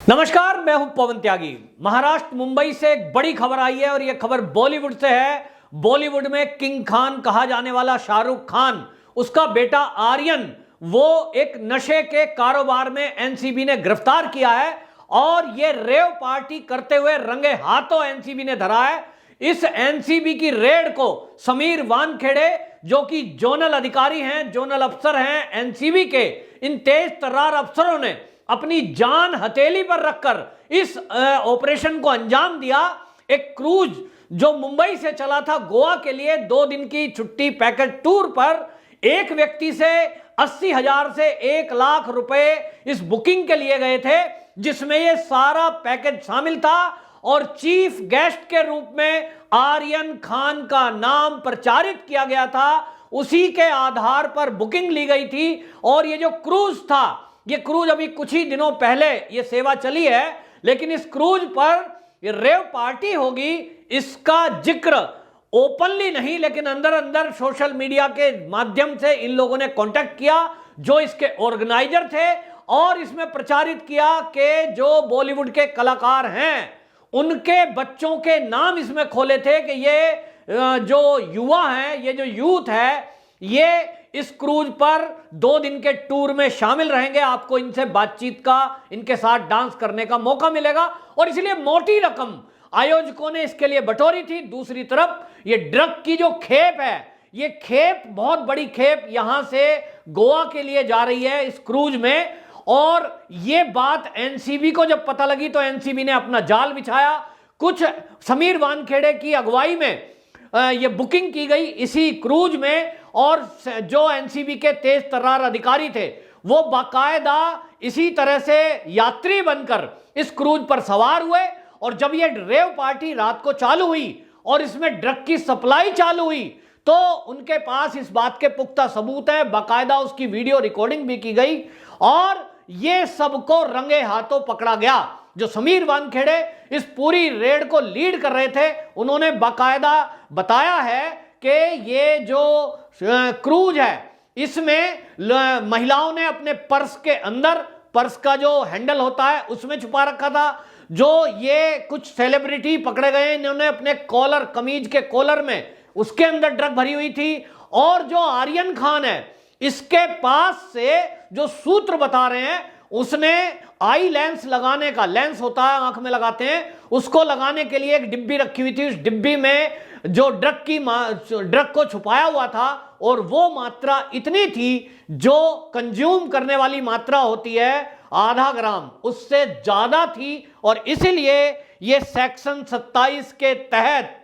नमस्कार, मैं हूं पवन त्यागी। महाराष्ट्र मुंबई से एक बड़ी खबर आई है और यह खबर बॉलीवुड से है। बॉलीवुड में किंग खान कहा जाने वाला शाहरुख खान, उसका बेटा आर्यन, वो एक नशे के कारोबार में एनसीबी ने गिरफ्तार किया है और यह रेव पार्टी करते हुए रंगे हाथों एनसीबी ने धरा है। इस एनसीबी की रेड को समीर वानखेड़े, जो कि जोनल अधिकारी हैं, जोनल अफसर हैं एनसीबी के, इन तेज तर्रार अफसरों ने अपनी जान हथेली पर रखकर इस ऑपरेशन को अंजाम दिया। एक क्रूज जो मुंबई से चला था गोवा के लिए 2 दिन की छुट्टी पैकेज टूर पर, एक व्यक्ति से 80,000 से 1 लाख रुपए इस बुकिंग के लिए गए थे, जिसमें यह सारा पैकेज शामिल था और चीफ गेस्ट के रूप में आर्यन खान का नाम प्रचारित किया गया था। उसी के आधार पर बुकिंग ली गई थी और ये जो क्रूज था, ये क्रूज अभी कुछ ही दिनों पहले ये सेवा चली है, लेकिन इस क्रूज पर ये रेव पार्टी होगी, इसका जिक्र ओपनली नहीं, लेकिन अंदर अंदर सोशल मीडिया के माध्यम से इन लोगों ने कांटेक्ट किया जो इसके ऑर्गेनाइजर थे और इसमें प्रचारित किया कि जो बॉलीवुड के कलाकार हैं उनके बच्चों के नाम इसमें खोले थे कि ये जो युवा हैं, ये जो यूथ है, ये इस क्रूज पर 2 दिन के टूर में शामिल रहेंगे। आपको इनसे बातचीत का, इनके साथ डांस करने का मौका मिलेगा और इसलिए मोटी रकम आयोजकों ने इसके लिए बटोरी थी। दूसरी तरफ ये ड्रग की जो खेप है, ये खेप बहुत बड़ी खेप यहां से गोवा के लिए जा रही है इस क्रूज में। और ये बात एनसीबी को जब पता लगी तो एनसीबी ने अपना जाल बिछाया। कुछ समीर वानखेड़े की अगुवाई में ये बुकिंग की गई इसी क्रूज में और जो एनसीबी के तेज तर्रार अधिकारी थे वो बाकायदा इसी तरह से यात्री बनकर इस क्रूज पर सवार हुए। और जब ये रेव पार्टी रात को चालू हुई और इसमें ड्रग की सप्लाई चालू हुई तो उनके पास इस बात के पुख्ता सबूत हैं, बाकायदा उसकी वीडियो रिकॉर्डिंग भी की गई और ये सबको रंगे हाथों पकड़ा गया। जो समीर वानखेड़े इस पूरी रेड को लीड कर रहे थे, उन्होंने बाकायदा बताया है कि ये जो क्रूज है इसमें महिलाओं ने अपने पर्स के अंदर, पर्स का जो हैंडल होता है उसमें छुपा रखा था। जो ये कुछ सेलिब्रिटी पकड़े गए, इन्होंने अपने कॉलर, कमीज के कॉलर में उसके अंदर ड्रग भरी हुई थी। और जो आर्यन खान है, इसके पास से जो सूत्र बता रहे हैं, उसने आई लेंस लगाने का, लेंस होता है आंख में लगाते हैं, उसको लगाने के लिए एक डिब्बी रखी हुई थी। उस डिब्बी में जो ड्रग को छुपाया हुआ था और वो मात्रा इतनी थी जो कंज्यूम करने वाली मात्रा होती है आधा ग्राम, उससे ज्यादा थी। और इसीलिए ये सेक्शन 27 के तहत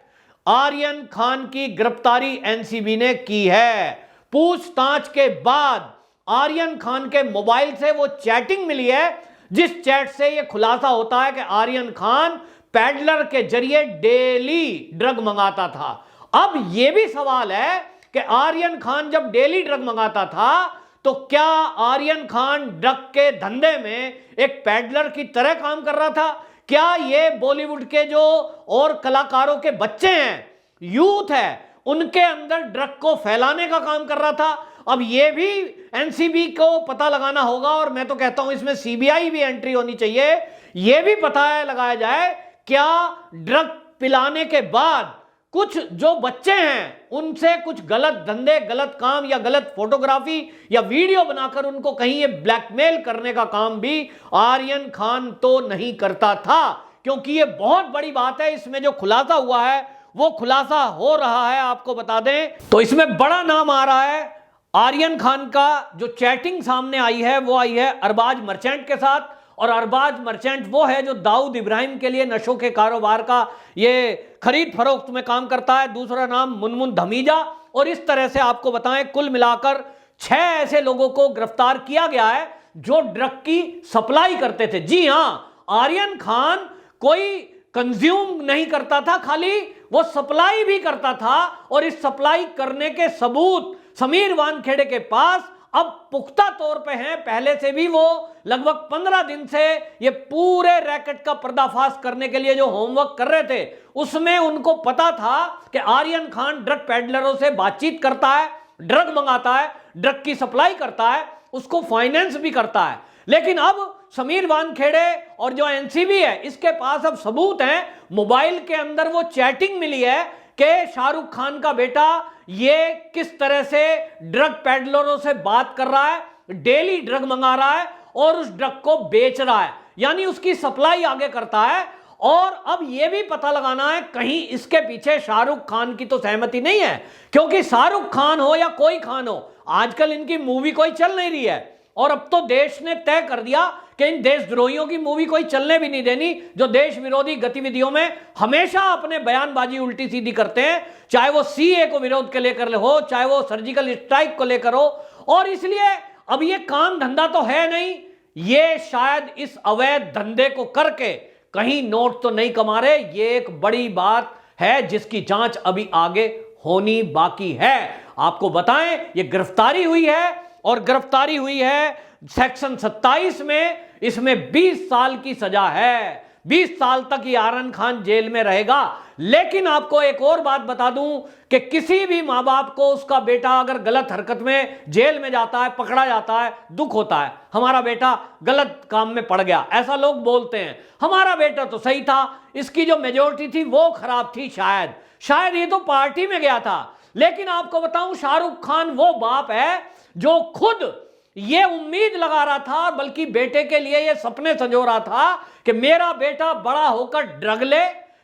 आर्यन खान की गिरफ्तारी एनसीबी ने की है। पूछताछ के बाद आर्यन खान के मोबाइल से वो चैटिंग मिली है, जिस चैट से ये खुलासा होता है कि आर्यन खान पैडलर के जरिए डेली ड्रग मंगाता था। अब यह भी सवाल है कि आर्यन खान जब डेली ड्रग मंगाता था तो क्या आर्यन खान ड्रग के धंधे में एक पैडलर की तरह काम कर रहा था? क्या ये बॉलीवुड के जो और कलाकारों के बच्चे हैं, यूथ है, उनके अंदर ड्रग को फैलाने का काम कर रहा था? अब ये भी एनसीबी को पता लगाना होगा और मैं तो कहता हूं इसमें सीबीआई भी एंट्री होनी चाहिए। यह भी पता लगाया जाए क्या ड्रग पिलाने के बाद कुछ जो बच्चे हैं उनसे कुछ गलत धंधे, गलत काम या गलत फोटोग्राफी या वीडियो बनाकर उनको कहीं ये ब्लैकमेल करने का काम भी आर्यन खान तो नहीं करता था। क्योंकि ये बहुत बड़ी बात है, इसमें जो खुलासा हुआ है वो खुलासा हो रहा है, आपको बता दें तो इसमें बड़ा नाम आ रहा है आर्यन खान का। जो चैटिंग सामने आई है वो आई है अरबाज मर्चेंट के साथ, और अरबाज मर्चेंट वो है जो दाऊद इब्राहिम के लिए नशों के कारोबार का ये खरीद फरोख्त में काम करता है। दूसरा नाम मुनमुन धमीजा। और इस तरह से आपको बताएं कुल मिलाकर 6 ऐसे लोगों को गिरफ्तार किया गया है जो ड्रग की सप्लाई करते थे। जी हां, आर्यन खान कोई कंज्यूम नहीं करता था, खाली वो सप्लाई भी करता था। और इस सप्लाई करने के सबूत समीर वानखेड़े के पास अब पुख्ता तौर पे हैं। पहले से भी वो लगभग 15 दिन से ये पूरे रैकेट का पर्दाफाश करने के लिए जो होमवर्क कर रहे थे, उसमें उनको पता था कि आर्यन खान ड्रग पैडलरों से बातचीत करता है, ड्रग मंगाता है, ड्रग की सप्लाई करता है, उसको फाइनेंस भी करता है। लेकिन अब समीर वानखेड़े और जो एनसीबी है इसके पास अब सबूत हैं, मोबाइल के अंदर वो चैटिंग मिली है कि शाहरुख खान का बेटा ये किस तरह से ड्रग पैडलरों से बात कर रहा है, डेली ड्रग मंगा रहा है और उस ड्रग को बेच रहा है, यानी उसकी सप्लाई आगे करता है। और अब यह भी पता लगाना है कहीं इसके पीछे शाहरुख खान की तो सहमति नहीं है, क्योंकि शाहरुख खान हो या कोई खान हो, आजकल इनकी मूवी कोई चल नहीं रही है। और अब तो देश ने तय कर दिया कि इन देशद्रोहियों की मूवी कोई चलने भी नहीं देनी, जो देश विरोधी गतिविधियों में हमेशा अपने बयानबाजी उल्टी सीधी करते हैं, चाहे वो सीए को विरोध के लेकर हो, चाहे वो सर्जिकल स्ट्राइक को लेकर हो। और इसलिए अब ये काम धंधा तो है नहीं, ये शायद इस अवैध धंधे को करके कहीं नोट तो नहीं कमा रहे। ये एक बड़ी बात है जिसकी जांच अभी आगे होनी बाकी है। आपको बताएं, ये गिरफ्तारी हुई है और गिरफ्तारी हुई है सेक्शन 27 में, इसमें 20 साल की सजा है। 20 साल तक ये आर्यन खान जेल में रहेगा। लेकिन आपको एक और बात बता दूं कि किसी भी मां बाप को उसका बेटा अगर गलत हरकत में जेल में जाता है, पकड़ा जाता है, दुख होता है, हमारा बेटा गलत काम में पड़ गया, ऐसा लोग बोलते हैं। हमारा बेटा तो सही था, इसकी जो मेजोरिटी थी वो खराब थी, शायद ये तो पार्टी में गया था। लेकिन आपको बताऊं, शाहरुख खान वो बाप है जो खुद ये उम्मीद लगा रहा था, बल्कि बेटे के लिए ये सपने संजो रहा था कि मेरा बेटा बड़ा होकर ड्रग ले,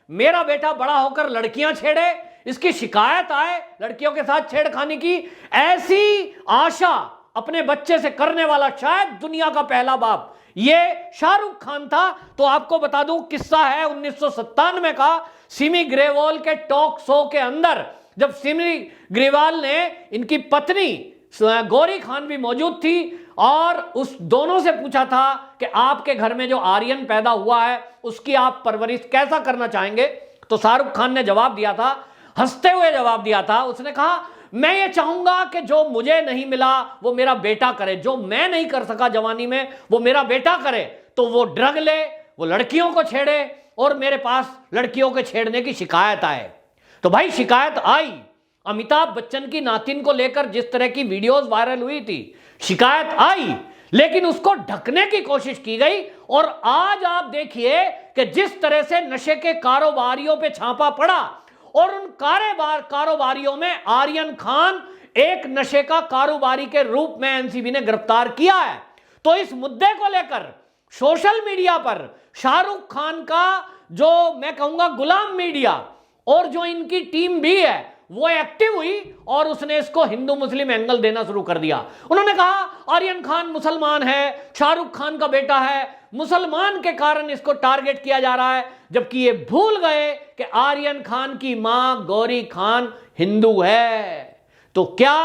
मेरा बेटा बड़ा होकर लड़कियां छेड़े, इसकी शिकायत आए लड़कियों के साथ छेड़खानी की। ऐसी आशा अपने बच्चे से करने वाला शायद दुनिया का पहला बाप ये शाहरुख खान था। तो आपको बता दूं, किस्सा है 1997 का, सिमी ग्रेवाल के टॉक शो के अंदर, जब सिमी ग्रेवाल ने, इनकी पत्नी गौरी खान भी मौजूद थी, और उस दोनों से पूछा था कि आपके घर में जो आर्यन पैदा हुआ है उसकी आप परवरिश कैसा करना चाहेंगे। तो शाहरुख खान ने जवाब दिया था, हंसते हुए जवाब दिया था, उसने कहा मैं ये चाहूंगा कि जो मुझे नहीं मिला वो मेरा बेटा करे, जो मैं नहीं कर सका जवानी में वो मेरा बेटा करे। तो वो ड्रग ले, वो लड़कियों को छेड़े और मेरे पास लड़कियों के छेड़ने की शिकायत आए। तो भाई शिकायत आई, अमिताभ बच्चन की नातिन को लेकर जिस तरह की वीडियोस वायरल हुई थी, शिकायत आई, लेकिन उसको ढकने की कोशिश की गई। और आज आप देखिए कि जिस तरह से नशे के कारोबारियों पे छापा पड़ा, और उन कारोबारियों में आर्यन खान एक नशे का कारोबारी के रूप में एनसीबी ने गिरफ्तार किया है। तो इस मुद्दे को लेकर सोशल मीडिया पर शाहरुख खान का जो मैं कहूंगा गुलाम मीडिया और जो इनकी टीम भी है वो एक्टिव हुई और उसने इसको हिंदू मुस्लिम एंगल देना शुरू कर दिया। उन्होंने कहा आर्यन खान मुसलमान है, शाहरुख खान का बेटा है, मुसलमान के कारण इसको टारगेट किया जा रहा है, जबकि ये भूल गए कि आर्यन खान की मां गौरी खान हिंदू है। तो क्या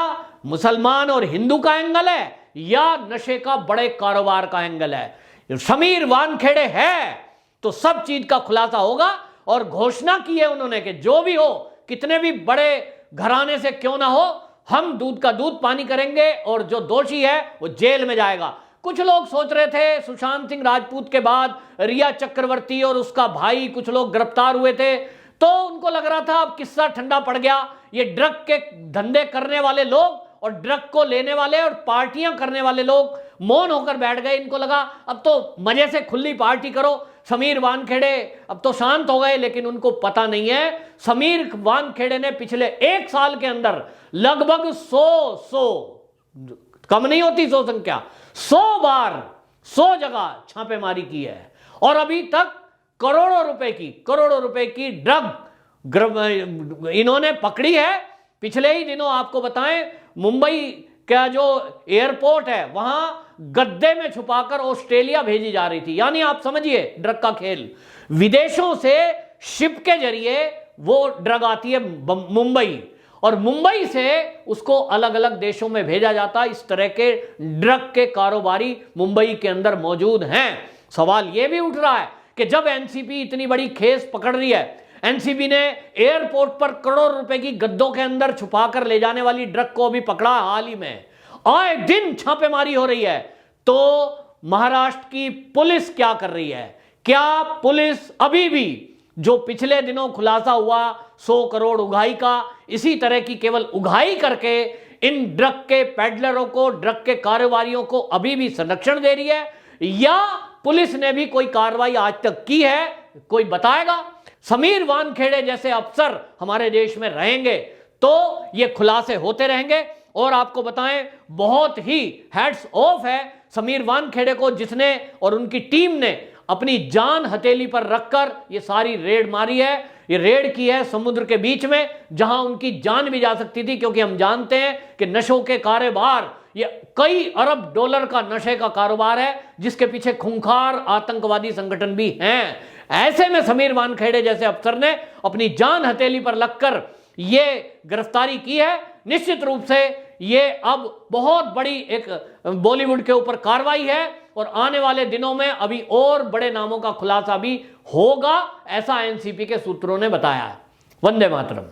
मुसलमान और हिंदू का एंगल है या नशे का बड़े कारोबार का एंगल है? समीर वानखेड़े है तो सब चीज का खुलासा होगा। और घोषणा की है उन्होंने कि जो भी हो, कितने भी बड़े घराने से क्यों ना हो, हम दूध का दूध पानी करेंगे और जो दोषी है वो जेल में जाएगा। कुछ लोग सोच रहे थे सुशांत सिंह राजपूत के बाद रिया चक्रवर्ती और उसका भाई कुछ लोग गिरफ्तार हुए थे, तो उनको लग रहा था अब किस्सा ठंडा पड़ गया, ये ड्रग के धंधे करने वाले लोग और ड्रग को लेने वाले और पार्टियां करने वाले लोग मौन होकर बैठ गए। इनको लगा अब तो मजे से खुली पार्टी करो। समीर वानखेड़े अब तो शांत हो गए, लेकिन उनको पता नहीं है समीर वानखेड़े ने पिछले 1 साल के अंदर लगभग 100 कम नहीं होती 100 संख्या, 100 बार 100 जगह छापेमारी की है। और अभी तक करोड़ों रुपए की ड्रग इन्होंने पकड़ी है। पिछले ही दिनों आपको बताएं, मुंबई का जो एयरपोर्ट है वहां गद्दे में छुपाकर ऑस्ट्रेलिया भेजी जा रही थी। यानी आप समझिए ड्रग का खेल, विदेशों से शिप के जरिए वो ड्रग आती है मुंबई, और मुंबई से उसको अलग अलग देशों में भेजा जाता है। इस तरह के ड्रग के कारोबारी मुंबई के अंदर मौजूद हैं। सवाल यह भी उठ रहा है कि जब एनसीबी इतनी बड़ी केस पकड़ रही है, एनसीबी ने एयरपोर्ट पर करोड़ रुपए की गद्दों के अंदर छुपाकर ले जाने वाली ड्रग को भी पकड़ा हाल ही में, आए दिन छापेमारी हो रही है। तो महाराष्ट्र की पुलिस क्या कर रही है? क्या पुलिस अभी भी जो पिछले दिनों खुलासा हुआ 100 करोड़ उगाही का, इसी तरह की केवल उगाही करके इन ड्रग के पेडलरों को, ड्रग के कारोबारियों को अभी भी संरक्षण दे रही है, या पुलिस ने भी कोई कार्रवाई आज तक की है? कोई बताएगा? समीर वानखेड़े जैसे अफसर हमारे देश में रहेंगे तो ये खुलासे होते रहेंगे। और आपको बताएं, बहुत ही हैट्स ऑफ है समीर वानखेड़े को, जिसने और उनकी टीम ने अपनी जान हथेली पर रखकर ये सारी रेड मारी है। ये रेड की है समुद्र के बीच में, जहां उनकी जान भी जा सकती थी, क्योंकि हम जानते हैं कि नशों के कारोबार, ये कई अरब डॉलर का नशे का कारोबार है, जिसके पीछे खूंखार आतंकवादी संगठन भी हैं। ऐसे में समीर वानखेड़े जैसे अफसर ने अपनी जान हथेली पर लगकर ये गिरफ्तारी की है। निश्चित रूप से ये अब बहुत बड़ी एक बॉलीवुड के ऊपर कार्रवाई है और आने वाले दिनों में अभी और बड़े नामों का खुलासा भी होगा, ऐसा एनसीपी के सूत्रों ने बताया है। वंदे मातरम।